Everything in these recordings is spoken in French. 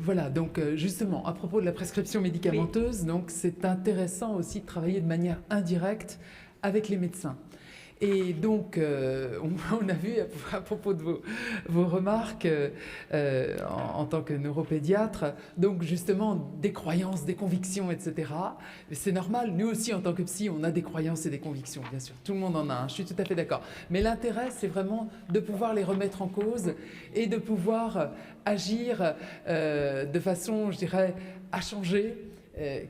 Voilà, donc justement, à propos de la prescription médicamenteuse, Oui. donc c'est intéressant aussi de travailler de manière indirecte avec les médecins. Et donc, on a vu à propos de vos remarques en tant que neuropédiatre, donc justement des croyances, des convictions, etc. C'est normal, nous aussi en tant que psy, on a des croyances et des convictions, bien sûr. Tout le monde en a, je suis tout à fait d'accord. Mais l'intérêt, c'est vraiment de pouvoir les remettre en cause et de pouvoir agir de façon, je dirais, à changer.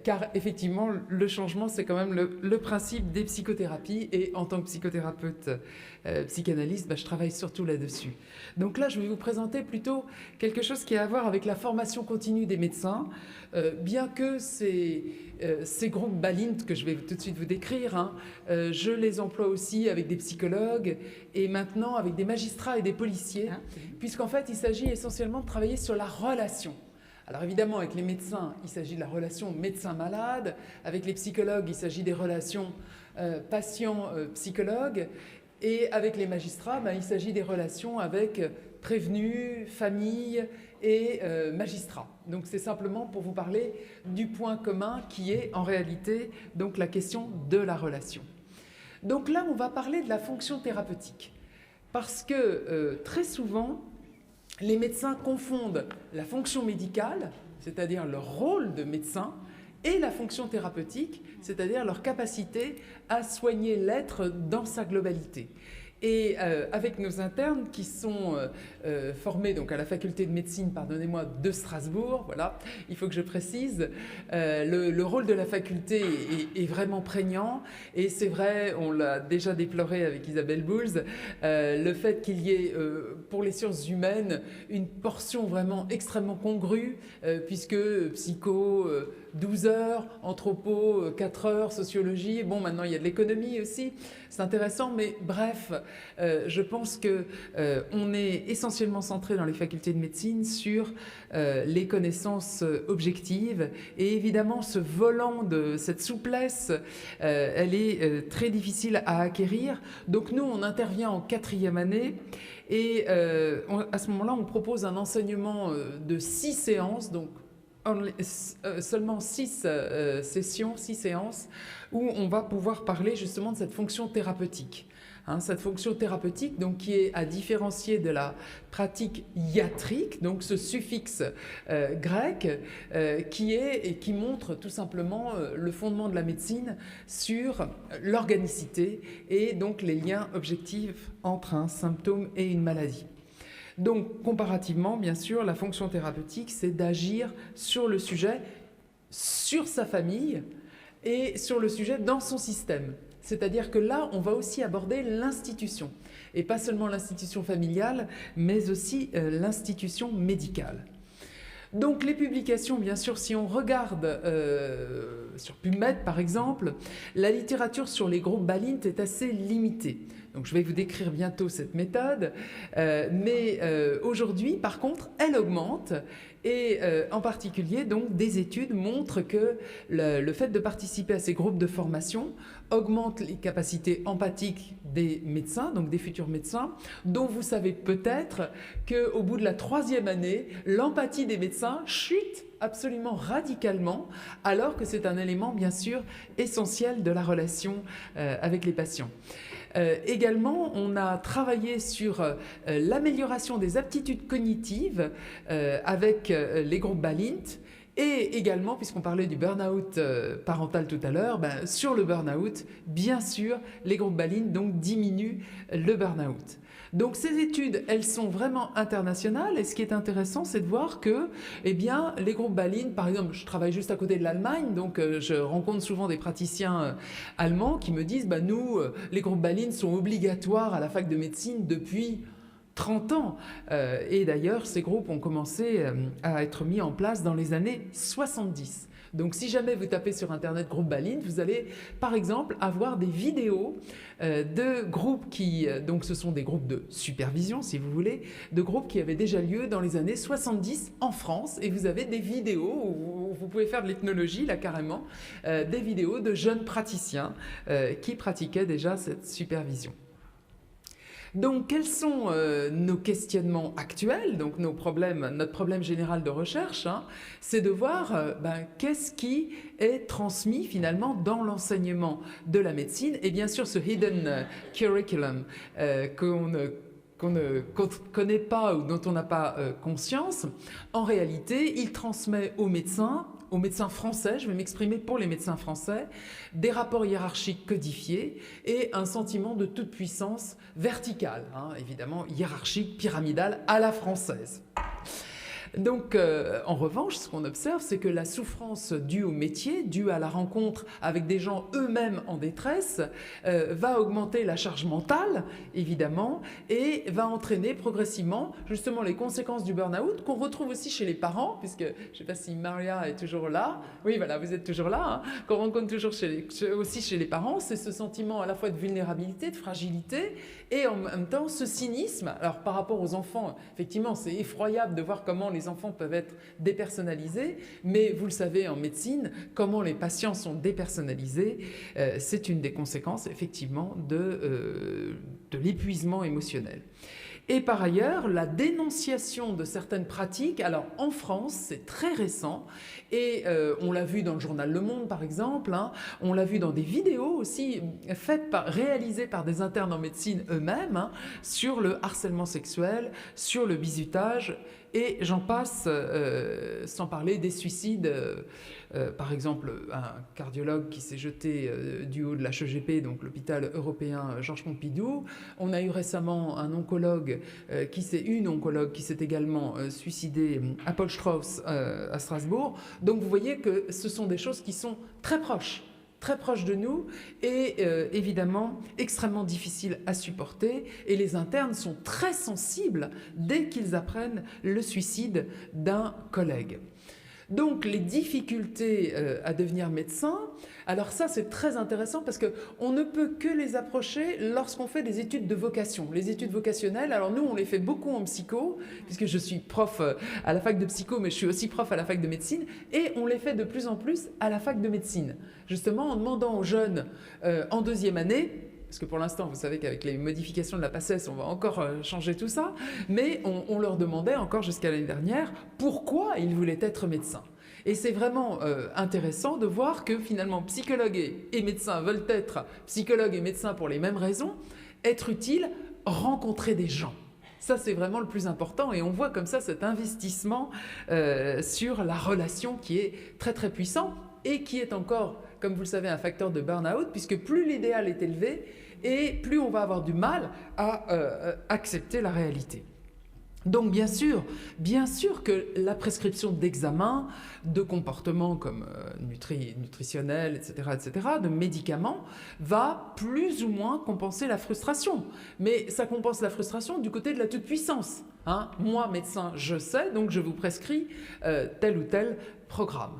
Car effectivement, le changement, c'est quand même le principe des psychothérapies. Et en tant que psychothérapeute psychanalyste, je travaille surtout là-dessus. Donc là, je vais vous présenter plutôt quelque chose qui a à voir avec la formation continue des médecins. Bien que ces groupes BALINT que je vais tout de suite vous décrire, hein, je les emploie aussi avec des psychologues et maintenant avec des magistrats et des policiers, puisqu'en fait, il s'agit essentiellement de travailler sur la relation. Alors évidemment, avec les médecins, il s'agit de la relation médecin-malade. Avec les psychologues, il s'agit des relations patient-psychologue. Et avec les magistrats, il s'agit des relations avec prévenus, famille et magistrats. Donc c'est simplement pour vous parler du point commun qui est en réalité donc la question de la relation. Donc là, on va parler de la fonction thérapeutique. Parce que très souvent, les médecins confondent la fonction médicale, c'est-à-dire leur rôle de médecin, et la fonction thérapeutique, c'est-à-dire leur capacité à soigner l'être dans sa globalité. Et avec nos internes qui sont formés donc à la faculté de médecine, pardonnez-moi, de Strasbourg, voilà, il faut que je précise, le rôle de la faculté est vraiment prégnant. Et c'est vrai, on l'a déjà déploré avec Isabelle Bouls, le fait qu'il y ait pour les sciences humaines une portion vraiment extrêmement congrue, puisque psycho 12 heures, anthropo 4 heures, sociologie, bon maintenant il y a de l'économie aussi, c'est intéressant, mais bref, je pense qu'on est essentiellement centré dans les facultés de médecine sur les connaissances objectives, et évidemment ce volant de cette souplesse, elle est très difficile à acquérir. Donc nous on intervient en 4e année et à ce moment-là on propose un enseignement de 6 séances, donc seulement 6 sessions, 6 séances, où on va pouvoir parler justement de cette fonction thérapeutique. Hein, cette fonction thérapeutique donc, qui est à différencier de la pratique iatrique, donc ce suffixe grec qui montre tout simplement le fondement de la médecine sur l'organicité et donc les liens objectifs entre un symptôme et une maladie. Donc, comparativement, bien sûr, la fonction thérapeutique, c'est d'agir sur le sujet, sur sa famille et sur le sujet dans son système. C'est-à-dire que là, on va aussi aborder l'institution. Et pas seulement l'institution familiale, mais aussi l'institution médicale. Donc les publications, bien sûr, si on regarde sur PubMed par exemple, la littérature sur les groupes BALINT est assez limitée. Donc je vais vous décrire bientôt cette méthode, mais aujourd'hui par contre elle augmente et en particulier donc des études montrent que le fait de participer à ces groupes de formation augmente les capacités empathiques des médecins, donc des futurs médecins, dont vous savez peut-être qu'au bout de la 3e année, l'empathie des médecins chute absolument radicalement, alors que c'est un élément bien sûr essentiel de la relation avec les patients. Également, on a travaillé sur l'amélioration des aptitudes cognitives avec les groupes BALINT. Et également, puisqu'on parlait du burn-out parental tout à l'heure, sur le burn-out, bien sûr, les groupes BALINT donc diminuent le burn-out. Donc ces études, elles sont vraiment internationales et ce qui est intéressant, c'est de voir que les groupes BALINT, par exemple, je travaille juste à côté de l'Allemagne, donc je rencontre souvent des praticiens allemands qui me disent nous, les groupes BALINT sont obligatoires à la fac de médecine depuis 30 ans. Et d'ailleurs, ces groupes ont commencé à être mis en place dans les années 70. Donc si jamais vous tapez sur internet groupe BALINT, vous allez par exemple avoir des vidéos de groupes qui, donc ce sont des groupes de supervision si vous voulez, de groupes qui avaient déjà lieu dans les années 70 en France, et vous avez des vidéos où vous pouvez faire de l'ethnologie là carrément, des vidéos de jeunes praticiens qui pratiquaient déjà cette supervision. Donc, quels sont nos questionnements actuels? Donc, notre problème général de recherche, hein, c'est de voir qu'est-ce qui est transmis finalement dans l'enseignement de la médecine. Et bien sûr, ce hidden curriculum qu'on ne connaît pas ou dont on n'a pas conscience, en réalité, il transmet aux médecins français, je vais m'exprimer pour les médecins français, des rapports hiérarchiques codifiés et un sentiment de toute puissance verticale, hein, évidemment hiérarchique, pyramidale à la française. Donc, en revanche, ce qu'on observe, c'est que la souffrance due au métier, due à la rencontre avec des gens eux-mêmes en détresse, va augmenter la charge mentale, évidemment, et va entraîner progressivement, justement, les conséquences du burn-out, qu'on retrouve aussi chez les parents, puisque, je ne sais pas si Maria est toujours là, oui, voilà, vous êtes toujours là, hein, qu'on rencontre toujours aussi chez les parents, c'est ce sentiment à la fois de vulnérabilité, de fragilité, et en même temps, ce cynisme. Alors, par rapport aux enfants, effectivement, c'est effroyable de voir comment les enfants peuvent être dépersonnalisés, mais vous le savez en médecine, comment les patients sont dépersonnalisés, c'est une des conséquences effectivement de l'épuisement émotionnel. Et par ailleurs, la dénonciation de certaines pratiques, alors en France, c'est très récent, et on l'a vu dans le journal Le Monde par exemple, hein, on l'a vu dans des vidéos aussi réalisées par des internes en médecine eux-mêmes, hein, sur le harcèlement sexuel, sur le bizutage, et j'en passe, sans parler des suicides. Par exemple, un cardiologue qui s'est jeté du haut de la HEGP, donc l'hôpital européen Georges Pompidou. On a eu récemment une oncologue qui s'est également suicidée à Paul Strauss à Strasbourg. Donc vous voyez que ce sont des choses qui sont très proches de nous et évidemment extrêmement difficiles à supporter, et les internes sont très sensibles dès qu'ils apprennent le suicide d'un collègue. Donc les difficultés à devenir médecin, alors ça c'est très intéressant parce qu'on ne peut que les approcher lorsqu'on fait des études de vocation. Les études vocationnelles, alors nous on les fait beaucoup en psycho, puisque je suis prof à la fac de psycho, mais je suis aussi prof à la fac de médecine, et on les fait de plus en plus à la fac de médecine, justement en demandant aux jeunes en deuxième année, parce que pour l'instant, vous savez qu'avec les modifications de la PACES, on va encore changer tout ça, mais on leur demandait encore jusqu'à l'année dernière pourquoi ils voulaient être médecins. Et c'est vraiment intéressant de voir que finalement, psychologues et médecins veulent être psychologues et médecins pour les mêmes raisons, être utiles, rencontrer des gens. Ça, c'est vraiment le plus important, et on voit comme ça cet investissement sur la relation qui est très très puissant et qui est encore, comme vous le savez, un facteur de burn-out, puisque plus l'idéal est élevé et plus on va avoir du mal à accepter la réalité. Donc bien sûr que la prescription d'examens, de comportements comme nutritionnels, etc., de médicaments, va plus ou moins compenser la frustration. Mais ça compense la frustration du côté de la toute-puissance. Hein. Moi, médecin, je sais, donc je vous prescris tel ou tel programme.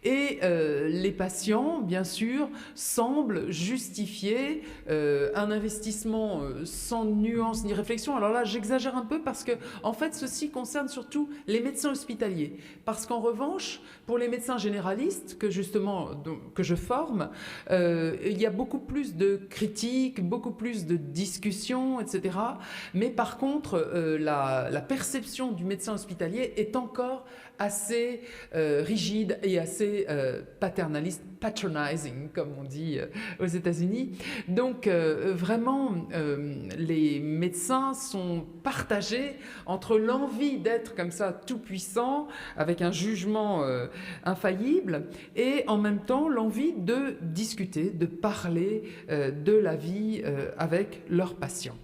Et les patients, bien sûr, semblent justifier un investissement sans nuance ni réflexion. Alors là, j'exagère un peu parce que, en fait, ceci concerne surtout les médecins hospitaliers. Parce qu'en revanche, pour les médecins généralistes que je forme, il y a beaucoup plus de critiques, beaucoup plus de discussions, etc. Mais par contre, la perception du médecin hospitalier est encore assez rigide et assez paternaliste, patronizing, comme on dit aux États-Unis. Donc, vraiment, les médecins sont partagés entre l'envie d'être comme ça tout-puissant, avec un jugement infaillible, et en même temps l'envie de discuter, de parler de la vie avec leurs patients.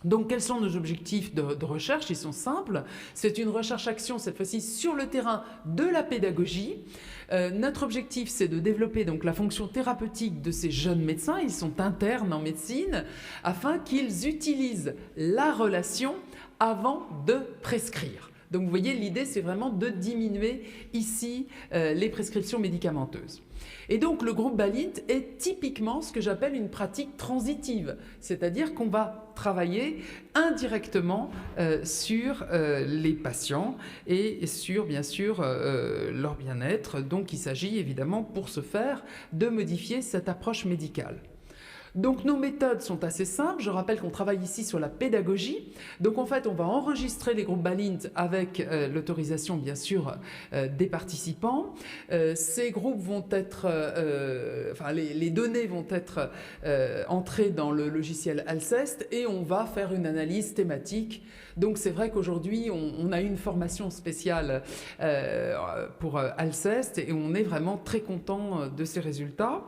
Donc, quels sont nos objectifs de recherche? Ils sont simples. C'est une recherche-action, cette fois-ci, sur le terrain de la pédagogie. Notre objectif, c'est de développer donc la fonction thérapeutique de ces jeunes médecins. Ils sont internes en médecine, afin qu'ils utilisent la relation avant de prescrire. Donc, vous voyez, l'idée, c'est vraiment de diminuer ici les prescriptions médicamenteuses. Et donc, le groupe Balint est typiquement ce que j'appelle une pratique transitive, c'est-à-dire qu'on va travailler indirectement sur les patients et sur, bien sûr, leur bien-être. Donc, il s'agit évidemment, pour ce faire, de modifier cette approche médicale. Donc nos méthodes sont assez simples. Je rappelle qu'on travaille ici sur la pédagogie. Donc en fait, on va enregistrer les groupes Balint avec l'autorisation bien sûr des participants. Ces groupes vont être, les données vont être entrées dans le logiciel Alceste et on va faire une analyse thématique. Donc c'est vrai qu'aujourd'hui, on a eu une formation spéciale pour Alceste et on est vraiment très content de ces résultats.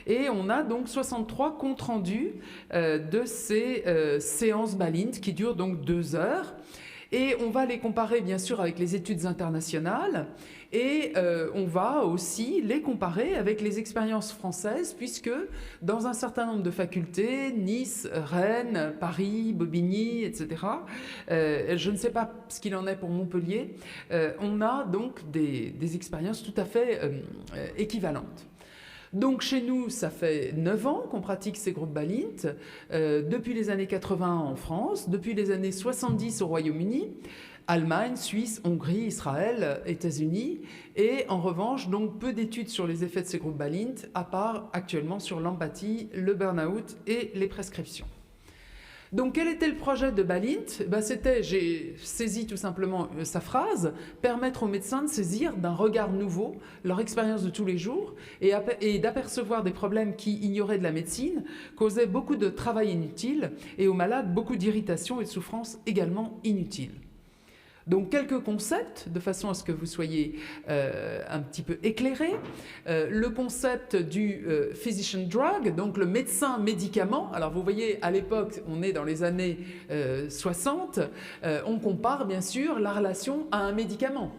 Et on a donc 63 comptes rendus de ces séances Balint qui durent donc 2 heures. Et on va les comparer bien sûr avec les études internationales et on va aussi les comparer avec les expériences françaises puisque dans un certain nombre de facultés, Nice, Rennes, Paris, Bobigny, etc., je ne sais pas ce qu'il en est pour Montpellier, on a donc des expériences tout à fait équivalentes. Donc chez nous, ça fait 9 ans qu'on pratique ces groupes Balint, depuis les années 80 en France, depuis les années 70 au Royaume-Uni, Allemagne, Suisse, Hongrie, Israël, États-Unis, et en revanche, donc peu d'études sur les effets de ces groupes Balint, à part actuellement sur l'empathie, le burn-out et les prescriptions. Donc quel était le projet de Balint? C'était, j'ai saisi tout simplement sa phrase, permettre aux médecins de saisir d'un regard nouveau leur expérience de tous les jours et d'apercevoir des problèmes qui, ignorés de la médecine, causaient beaucoup de travail inutile et aux malades beaucoup d'irritation et de souffrance également inutiles. Donc quelques concepts, de façon à ce que vous soyez un petit peu éclairés. Le concept du physician drug, donc le médecin-médicament. Alors vous voyez, à l'époque, on est dans les années 60, on compare bien sûr la relation à un médicament,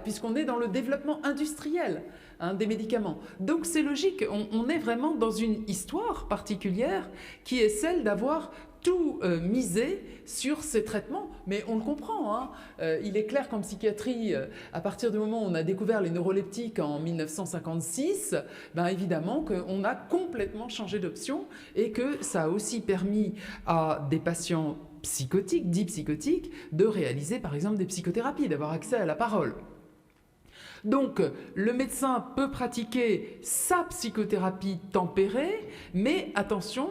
puisqu'on est dans le développement industriel des médicaments. Donc c'est logique, on est vraiment dans une histoire particulière qui est celle d'avoir tout misé sur ces traitements, mais on le comprend. Il est clair qu'en psychiatrie, à partir du moment où on a découvert les neuroleptiques en 1956, évidemment qu'on a complètement changé d'option et que ça a aussi permis à des patients psychotiques, dits psychotiques, de réaliser par exemple des psychothérapies, d'avoir accès à la parole. Donc, le médecin peut pratiquer sa psychothérapie tempérée, mais attention,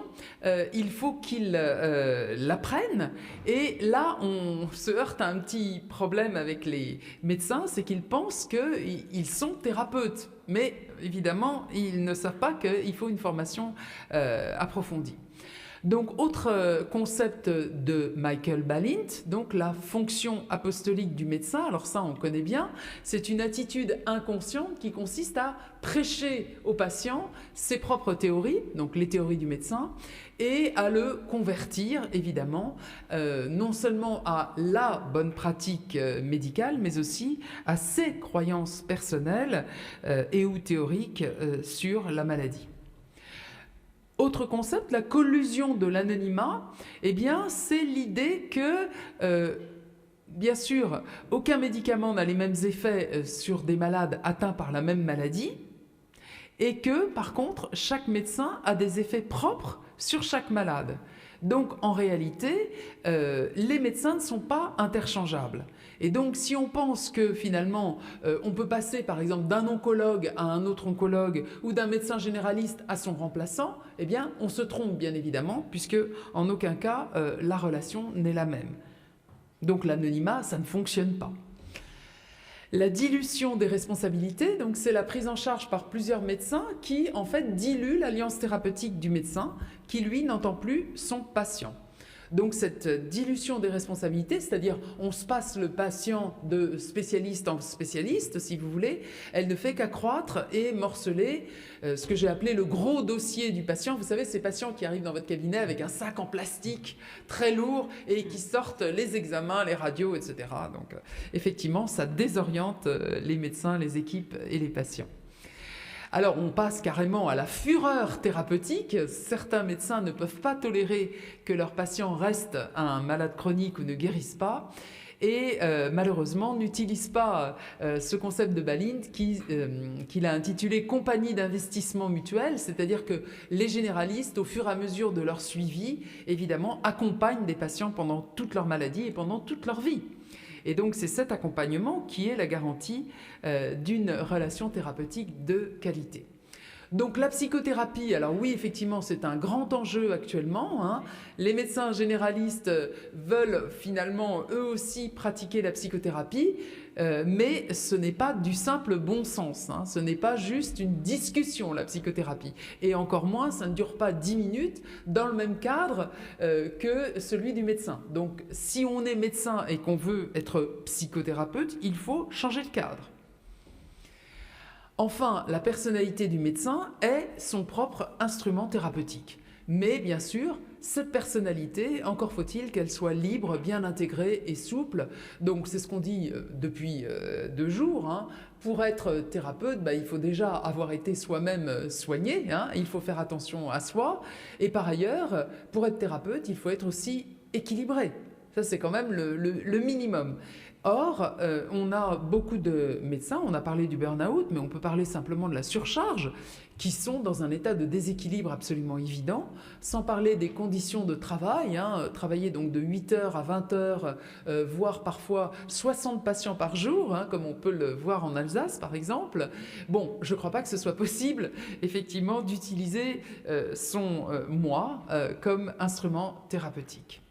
il faut qu'il l'apprenne. Et là, on se heurte à un petit problème avec les médecins, c'est qu'ils pensent qu'ils sont thérapeutes. Mais évidemment, ils ne savent pas qu'il faut une formation approfondie. Donc, autre concept de Michael Balint, donc la fonction apostolique du médecin. Alors ça, on connaît bien. C'est une attitude inconsciente qui consiste à prêcher au patient ses propres théories, donc les théories du médecin, et à le convertir, évidemment, non seulement à la bonne pratique médicale, mais aussi à ses croyances personnelles et ou théoriques sur la maladie. Autre concept, la collusion de l'anonymat, c'est l'idée que, bien sûr, aucun médicament n'a les mêmes effets sur des malades atteints par la même maladie, et que, par contre, chaque médecin a des effets propres sur chaque malade. Donc, en réalité, les médecins ne sont pas interchangeables. Et donc, si on pense que finalement, on peut passer par exemple d'un oncologue à un autre oncologue ou d'un médecin généraliste à son remplaçant, on se trompe bien évidemment, puisque en aucun cas, la relation n'est la même. Donc, l'anonymat, ça ne fonctionne pas. La dilution des responsabilités, donc c'est la prise en charge par plusieurs médecins qui, en fait, diluent l'alliance thérapeutique du médecin qui, lui, n'entend plus son patient. Donc cette dilution des responsabilités, c'est-à-dire on se passe le patient de spécialiste en spécialiste, si vous voulez, elle ne fait qu'accroître et morceler ce que j'ai appelé le gros dossier du patient. Vous savez, ces patients qui arrivent dans votre cabinet avec un sac en plastique très lourd et qui sortent les examens, les radios, etc. Donc effectivement, ça désoriente les médecins, les équipes et les patients. Alors on passe carrément à la fureur thérapeutique. Certains médecins ne peuvent pas tolérer que leurs patients restent un malade chronique ou ne guérissent pas et malheureusement n'utilisent pas ce concept de Balint qu'il a intitulé « compagnie d'investissement mutuel », c'est-à-dire que les généralistes, au fur et à mesure de leur suivi, évidemment, accompagnent des patients pendant toute leur maladie et pendant toute leur vie. Et donc, c'est cet accompagnement qui est la garantie d'une relation thérapeutique de qualité. Donc la psychothérapie, alors oui, effectivement, c'est un grand enjeu actuellement, hein. Les médecins généralistes veulent finalement eux aussi pratiquer la psychothérapie, mais ce n'est pas du simple bon sens, hein. Ce n'est pas juste une discussion, la psychothérapie. Et encore moins, ça ne dure pas 10 minutes dans le même cadre que celui du médecin. Donc si on est médecin et qu'on veut être psychothérapeute, il faut changer de cadre. Enfin, la personnalité du médecin est son propre instrument thérapeutique. Mais bien sûr, cette personnalité, encore faut-il qu'elle soit libre, bien intégrée et souple. Donc c'est ce qu'on dit depuis 2 jours, hein. Pour être thérapeute, il faut déjà avoir été soi-même soigné, hein. Il faut faire attention à soi. Et par ailleurs, pour être thérapeute, il faut être aussi équilibré. Ça, c'est quand même le minimum. Or, on a beaucoup de médecins, on a parlé du burn-out, mais on peut parler simplement de la surcharge, qui sont dans un état de déséquilibre absolument évident, sans parler des conditions de travail, hein, travailler donc de 8h à 20h, voire parfois 60 patients par jour, hein, comme on peut le voir en Alsace par exemple. Bon, je ne crois pas que ce soit possible, effectivement, d'utiliser son moi comme instrument thérapeutique.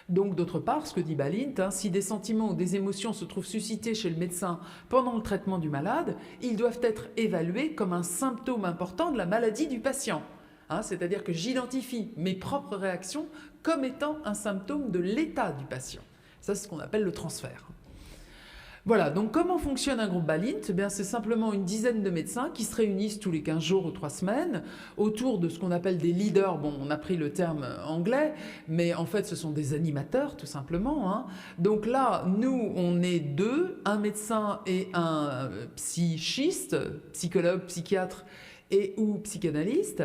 Donc d'autre part, ce que dit Balint, hein, si des sentiments ou des émotions se trouvent suscités chez le médecin pendant le traitement du malade, ils doivent être évalués comme un symptôme important de la maladie du patient. Hein, c'est-à-dire que j'identifie mes propres réactions comme étant un symptôme de l'état du patient. Ça, c'est ce qu'on appelle le transfert. Voilà, donc comment fonctionne un groupe Balint? C'est simplement une dizaine de médecins qui se réunissent tous les 15 jours ou 3 semaines autour de ce qu'on appelle des leaders. Bon, on a pris le terme anglais, mais en fait ce sont des animateurs tout simplement, hein. Donc là, nous, on est 2, un médecin et un psychiste, psychologue, psychiatre et ou psychanalyste.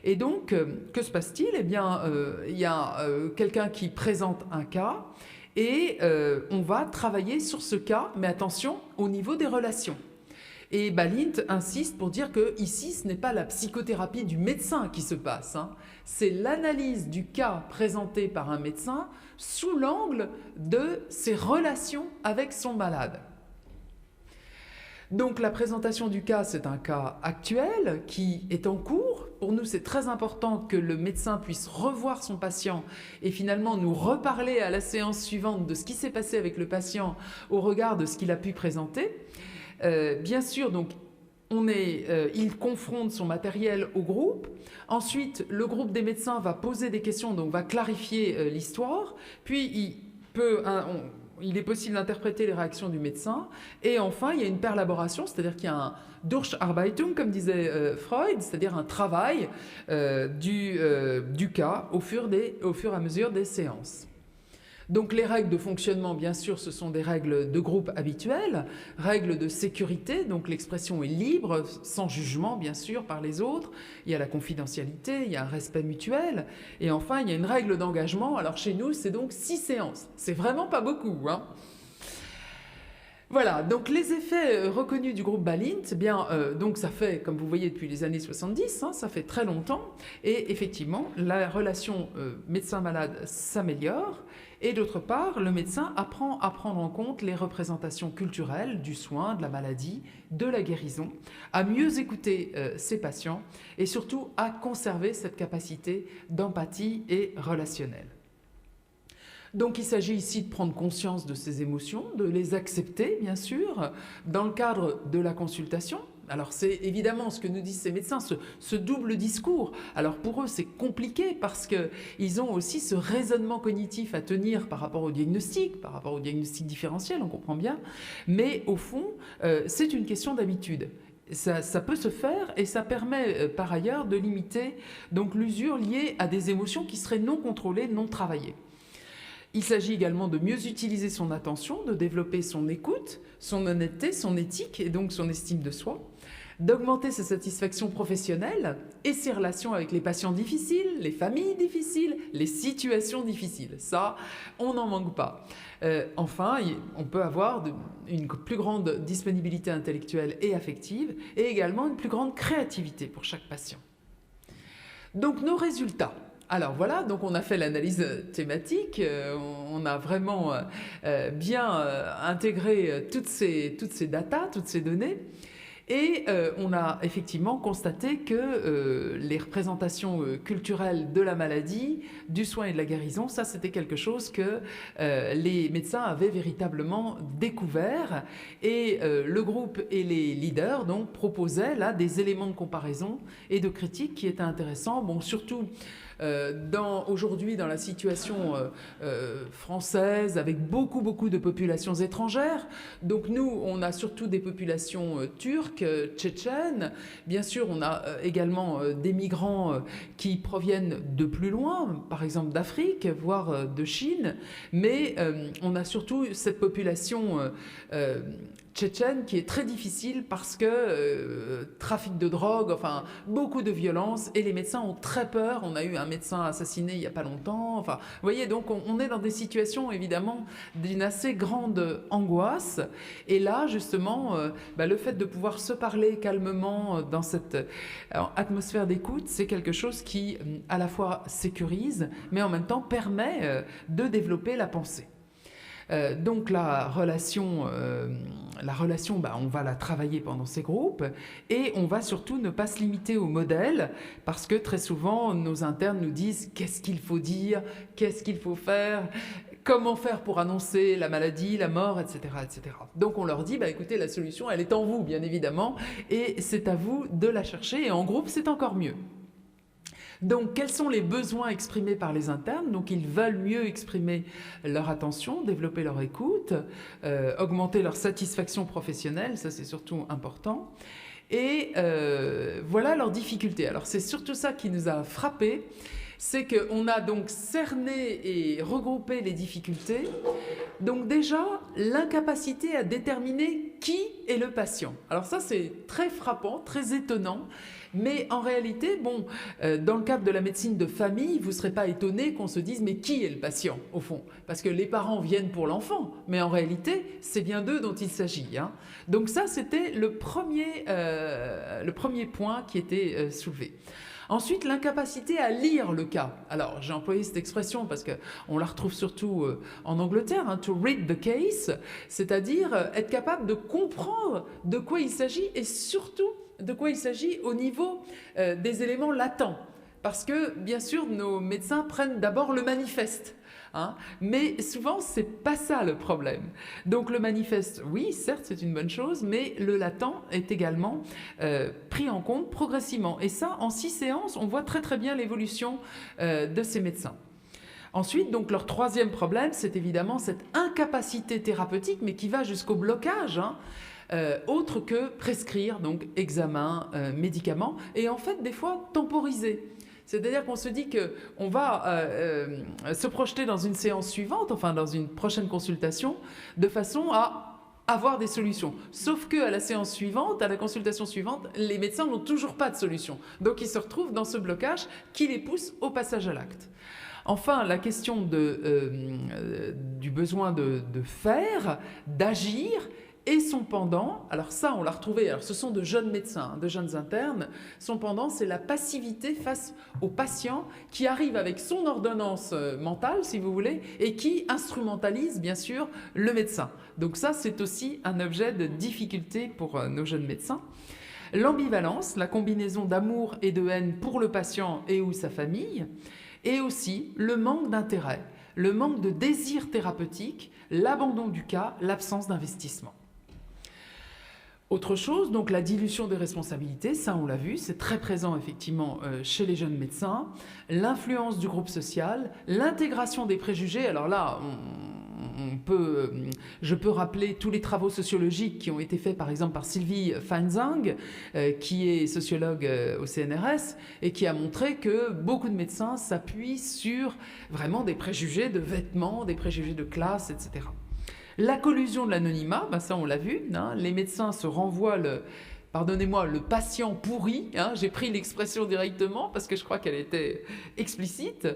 Et donc, que se passe-t-il? Eh bien, il y a quelqu'un qui présente un cas, et on va travailler sur ce cas, mais attention, au niveau des relations. Et Balint insiste pour dire que ici, ce n'est pas la psychothérapie du médecin qui se passe, hein. C'est l'analyse du cas présenté par un médecin sous l'angle de ses relations avec son malade. Donc la présentation du cas, c'est un cas actuel qui est en cours. Pour nous, c'est très important que le médecin puisse revoir son patient et finalement nous reparler à la séance suivante de ce qui s'est passé avec le patient au regard de ce qu'il a pu présenter. Bien sûr, donc, il confronte son matériel au groupe. Ensuite, le groupe des médecins va poser des questions, donc va clarifier l'histoire. Puis, il est possible d'interpréter les réactions du médecin. Et enfin, il y a une perlaboration, c'est-à-dire qu'il y a un Durcharbeitung, comme disait Freud, c'est-à-dire un travail du cas au fur et à mesure des séances. Donc les règles de fonctionnement, bien sûr, ce sont des règles de groupe habituelles, règles de sécurité, donc l'expression est libre, sans jugement, bien sûr, par les autres. Il y a la confidentialité, il y a un respect mutuel. Et enfin, il y a une règle d'engagement. Alors chez nous, c'est donc 6 séances. C'est vraiment pas beaucoup, hein. Voilà, donc les effets reconnus du groupe Balint, donc ça fait, comme vous voyez depuis les années 70, hein, ça fait très longtemps, et effectivement, la relation médecin-malade s'améliore, et d'autre part, le médecin apprend à prendre en compte les représentations culturelles du soin, de la maladie, de la guérison, à mieux écouter ses patients, et surtout à conserver cette capacité d'empathie et relationnelle. Donc il s'agit ici de prendre conscience de ces émotions, de les accepter bien sûr, dans le cadre de la consultation. Alors c'est évidemment ce que nous disent ces médecins, ce double discours. Alors pour eux c'est compliqué parce qu'ils ont aussi ce raisonnement cognitif à tenir par rapport au diagnostic différentiel, on comprend bien, mais au fond c'est une question d'habitude. Ça peut se faire et ça permet par ailleurs de limiter donc l'usure liée à des émotions qui seraient non contrôlées, non travaillées. Il s'agit également de mieux utiliser son attention, de développer son écoute, son honnêteté, son éthique et donc son estime de soi, d'augmenter sa satisfaction professionnelle et ses relations avec les patients difficiles, les familles difficiles, les situations difficiles. Ça, on n'en manque pas. Enfin, on peut avoir une plus grande disponibilité intellectuelle et affective et également une plus grande créativité pour chaque patient. Donc nos résultats. Alors voilà, donc on a fait l'analyse thématique, on a vraiment bien intégré toutes ces datas, toutes ces données. Et on a effectivement constaté que les représentations culturelles de la maladie, du soin et de la guérison, ça c'était quelque chose que les médecins avaient véritablement découvert. Et le groupe et les leaders donc proposaient là des éléments de comparaison et de critique qui étaient intéressants. Bon, surtout aujourd'hui dans la situation française avec beaucoup de populations étrangères. Donc nous, on a surtout des populations turques, tchétchènes. Bien sûr, on a également des migrants qui proviennent de plus loin, par exemple d'Afrique, voire de Chine. Mais on a surtout cette population tchétchène qui est très difficile parce que trafic de drogue, enfin beaucoup de violence, et les médecins ont très peur. On a eu un médecin assassiné il n'y a pas longtemps. Enfin, vous voyez, donc on est dans des situations évidemment d'une assez grande angoisse. Et là, justement, le fait de pouvoir se parler calmement dans cette atmosphère d'écoute, c'est quelque chose qui à la fois sécurise, mais en même temps permet de développer la pensée. Donc la relation, on va la travailler pendant ces groupes, et on va surtout ne pas se limiter au modèle, parce que très souvent nos internes nous disent qu'est-ce qu'il faut dire, qu'est-ce qu'il faut faire, comment faire pour annoncer la maladie, la mort, etc. etc. Donc on leur dit, écoutez, la solution elle est en vous bien évidemment, et c'est à vous de la chercher, et en groupe c'est encore mieux. Donc, quels sont les besoins exprimés par les internes? Donc, ils veulent mieux exprimer leur attention, développer leur écoute, augmenter leur satisfaction professionnelle, ça c'est surtout important. Et voilà leurs difficultés. Alors, c'est surtout ça qui nous a frappés, c'est qu'on a donc cerné et regroupé les difficultés. Donc déjà, l'incapacité à déterminer qui est le patient. Alors ça, c'est très frappant, très étonnant. Mais en réalité, dans le cadre de la médecine de famille, vous ne serez pas étonné qu'on se dise mais qui est le patient au fond? Parce que les parents viennent pour l'enfant, mais en réalité, c'est bien d'eux dont il s'agit. Hein. Donc ça, c'était le premier point qui était soulevé. Ensuite, l'incapacité à lire le cas. Alors, j'ai employé cette expression parce qu'on la retrouve surtout en Angleterre, hein, to read the case, c'est-à-dire être capable de comprendre de quoi il s'agit et surtout de quoi il s'agit au niveau des éléments latents. Parce que, bien sûr, nos médecins prennent d'abord le manifeste. Hein, mais souvent, c'est pas ça le problème. Donc le manifeste, oui, certes, c'est une bonne chose, mais le latent est également pris en compte progressivement. Et ça, en 6 séances, on voit très bien l'évolution de ces médecins. Ensuite, donc, leur troisième problème, c'est évidemment cette incapacité thérapeutique, mais qui va jusqu'au blocage, hein, autre que prescrire, donc examen, médicaments, et en fait, des fois, temporiser. C'est-à-dire qu'on se dit qu'on va se projeter dans une séance suivante, enfin dans une prochaine consultation, de façon à avoir des solutions. Sauf qu'à la séance suivante, à la consultation suivante, les médecins n'ont toujours pas de solution. Donc ils se retrouvent dans ce blocage qui les pousse au passage à l'acte. Enfin, la question du besoin de faire, d'agir, et son pendant, alors ça on l'a retrouvé, alors ce sont de jeunes médecins, de jeunes internes, son pendant c'est la passivité face au patient qui arrive avec son ordonnance mentale si vous voulez et qui instrumentalise bien sûr le médecin. Donc ça c'est aussi un objet de difficulté pour nos jeunes médecins. L'ambivalence, la combinaison d'amour et de haine pour le patient et ou sa famille, et aussi le manque d'intérêt, le manque de désir thérapeutique, l'abandon du cas, l'absence d'investissement. Autre chose, donc la dilution des responsabilités, ça on l'a vu, c'est très présent effectivement chez les jeunes médecins, l'influence du groupe social, l'intégration des préjugés, alors là je peux rappeler tous les travaux sociologiques qui ont été faits par exemple par Sylvie Feinzang, qui est sociologue au CNRS et qui a montré que beaucoup de médecins s'appuient sur vraiment des préjugés de vêtements, des préjugés de classe, etc. La collusion de l'anonymat, ça on l'a vu, hein, les médecins se renvoient le patient pourri, hein, j'ai pris l'expression directement parce que je crois qu'elle était explicite.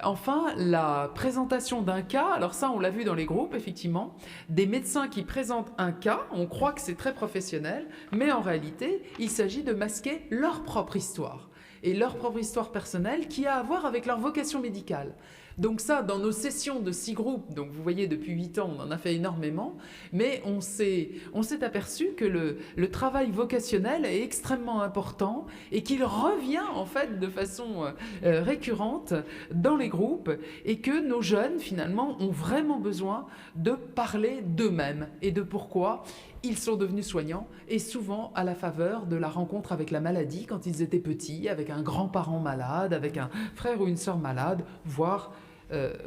Enfin, la présentation d'un cas, alors ça on l'a vu dans les groupes effectivement, des médecins qui présentent un cas, on croit que c'est très professionnel, mais en réalité il s'agit de masquer leur propre histoire et leur propre histoire personnelle qui a à voir avec leur vocation médicale. Donc ça, dans nos sessions de 6 groupes, donc vous voyez depuis 8 ans, on en a fait énormément, mais on s'est aperçu que le travail vocationnel est extrêmement important et qu'il revient en fait de façon récurrente dans les groupes et que nos jeunes finalement ont vraiment besoin de parler d'eux-mêmes et de pourquoi ils sont devenus soignants, et souvent à la faveur de la rencontre avec la maladie quand ils étaient petits, avec un grand-parent malade, avec un frère ou une sœur malade, voire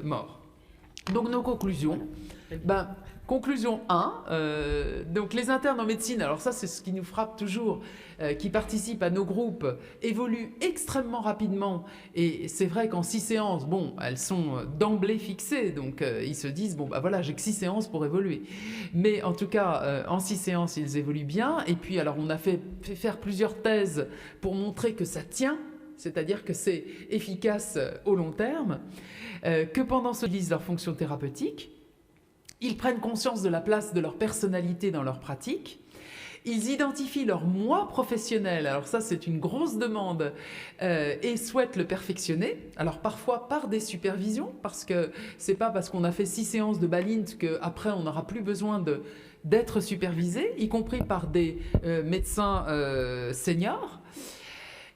mort. Donc nos conclusions. Conclusion 1, donc les internes en médecine, alors ça c'est ce qui nous frappe toujours, qui participent à nos groupes, évoluent extrêmement rapidement, et c'est vrai qu'en 6 séances, bon, elles sont d'emblée fixées, donc ils se disent, bon bah voilà, j'ai que 6 séances pour évoluer. Mais en tout cas, en 6 séances, ils évoluent bien, et puis alors on a fait faire plusieurs thèses pour montrer que ça tient, c'est-à-dire que c'est efficace au long terme, que pendant ce temps, ils utilisent leur fonction thérapeutique. Ils prennent conscience de la place de leur personnalité dans leur pratique. Ils identifient leur moi professionnel, alors ça c'est une grosse demande, et souhaitent le perfectionner. Alors parfois par des supervisions, parce que c'est pas parce qu'on a fait 6 séances de Balint qu'après on n'aura plus besoin d'être supervisé, y compris par des médecins seniors.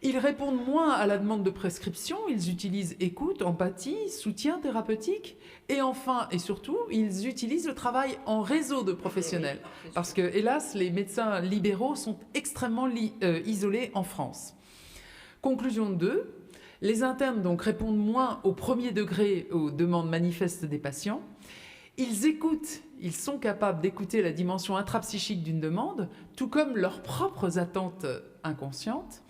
Ils répondent moins à la demande de prescription, ils utilisent écoute, empathie, soutien thérapeutique, et enfin et surtout, ils utilisent le travail en réseau de professionnels. Parce que, hélas, les médecins libéraux sont extrêmement isolés en France. Conclusion 2, les internes donc répondent moins au premier degré aux demandes manifestes des patients. Ils écoutent, ils sont capables d'écouter la dimension intrapsychique d'une demande, tout comme leurs propres attentes inconscientes.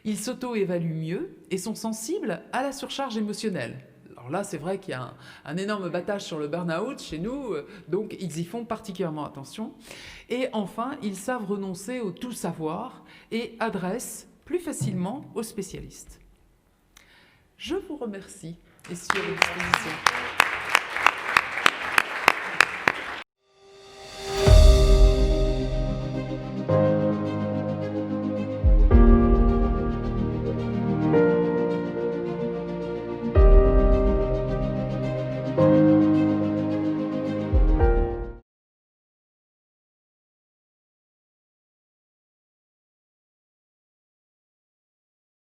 Ils s'auto-évaluent mieux et sont sensibles à la surcharge émotionnelle. Alors là, c'est vrai qu'il y a un énorme battage sur le burn-out chez nous, donc ils y font particulièrement attention. Et enfin, ils savent renoncer au tout savoir et adressent plus facilement aux spécialistes. Je vous remercie et suis à votre disposition.